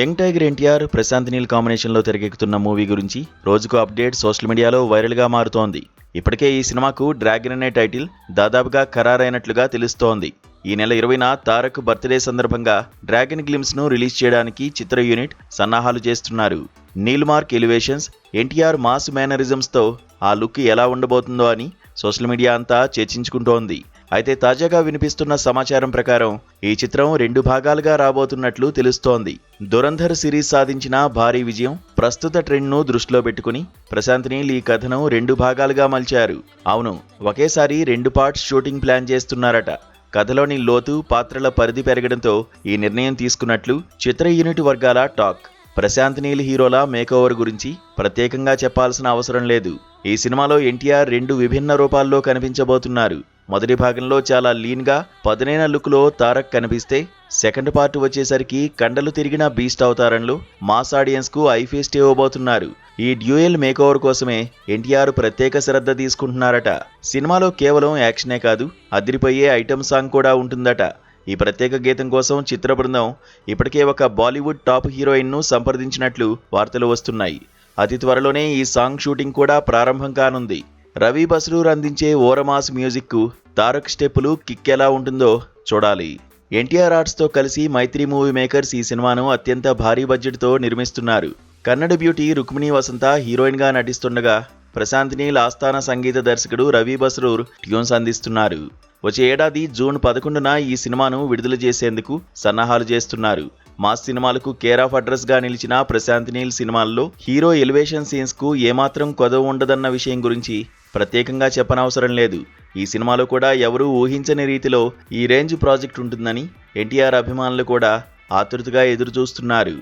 Young tiger NTR, Prashanth Neel కాంబినేషన్లో తెరకెక్కుతున్న movie గురించి రోజుకు అప్డేట్ సోషల్ మీడియాలో వైరల్గా మారుతోంది. ఇప్పటికే ఈ సినిమాకు డ్రాగన్ అనే టైటిల్ దాదాపుగా ఖరారైనట్లుగా తెలుస్తోంది. ఈ నెల 20న తారక్ బర్త్డే సందర్భంగా డ్రాగన్ గ్లిమ్స్ను రిలీజ్ చేయడానికి చిత్ర యూనిట్ సన్నాహాలు చేస్తున్నారు. Neel mark elevations, NTR mass మేనరిజమ్స్తో ఆ లుక్ ఎలా ఉండబోతుందో అని సోషల్ మీడియా అంతా చర్చించుకుంటోంది. అయితే తాజాగా వినిపిస్తున్న సమాచారం ప్రకారం ఈ చిత్రం 2 భాగాలుగా రాబోతున్నట్లు తెలుస్తోంది. దురంధర్ సిరీస్ సాధించిన భారీ విజయం, ప్రస్తుత ట్రెండ్ను దృష్టిలో పెట్టుకుని ప్రశాంత్ నీల్ ఈ కథను 2 భాగాలుగా మలిచారు. అవును, ఒకేసారి 2 పార్ట్స్ షూటింగ్ ప్లాన్ చేస్తున్నారట. కథలోని లోతు, పాత్రల పరిధి పెరగడంతో ఈ నిర్ణయం తీసుకున్నట్లు చిత్ర యూనిట్ వర్గాల టాక్. ప్రశాంత్ నీల్ హీరోల మేకోవర్ గురించి ప్రత్యేకంగా చెప్పాల్సిన అవసరం లేదు. ఈ సినిమాలో ఎన్టీఆర్ 2 విభిన్న రూపాల్లో కనిపించబోతున్నారు. మొదటి భాగంలో చాలా లీన్గా పదునైన లుక్లో తారక్ కనిపిస్తే, సెకండ్ పార్ట్ వచ్చేసరికి కండలు తిరిగిన బీస్ట్ అవతారంలో మాస్ ఆడియన్స్కు ఐఫేస్ట్ ఇవ్వబోతున్నారు. ఈ డ్యూయల్ మేకోవర్ కోసమే ఎన్టీఆర్ ప్రత్యేక శ్రద్ధ తీసుకుంటున్నారట. సినిమాలో కేవలం యాక్షనే కాదు, అదిరిపోయే ఐటమ్ సాంగ్ కూడా ఉంటుందట. ఈ ప్రత్యేక గీతం కోసం చిత్ర బృందం ఇప్పటికే ఒక బాలీవుడ్ టాప్ హీరోయిన్ను సంప్రదించినట్లు వార్తలు వస్తున్నాయి. అతి త్వరలోనే ఈ సాంగ్ షూటింగ్ కూడా ప్రారంభం కానుంది. రవి బస్రూర్ అందించే ఓరమాస్ మ్యూజిక్కు తారక్ స్టెప్పులు కిక్ ఎలా ఉంటుందో చూడాలి. ఎన్టీఆర్ ఆర్ట్స్తో కలిసి మైత్రి మూవీ మేకర్స్ ఈ సినిమాను అత్యంత భారీ బడ్జెట్తో నిర్మిస్తున్నారు. కన్నడ బ్యూటీ రుక్మిణి వసంత హీరోయిన్గా నటిస్తుండగా, ప్రశాంత్ నీల్ ఆస్థాన సంగీత దర్శకుడు రవి బస్రూర్ ట్యూన్స్ అందిస్తున్నారు. వచ్చే ఏడాది జూన్ 11న ఈ సినిమాను విడుదల చేసేందుకు సన్నాహాలు చేస్తున్నారు. మాస్ సినిమాలకు కేర్ ఆఫ్ అడ్రస్ గా నిలిచిన ప్రశాంత్ నీల్ సినిమాల్లో హీరో ఎలివేషన్ సీన్స్ కు ఏమాత్రం కొదవ ఉండదన్న విషయం గురించి ప్రత్యేకంగా చెప్పనవసరం లేదు. ఈ సినిమాలో కూడా ఎవరూ ఊహించని రీతిలో ఈ రేంజ్ ప్రాజెక్ట్ ఉంటుందని ఎన్టీఆర్ అభిమానులు కూడా ఆతృతగా ఎదురు చూస్తున్నారు.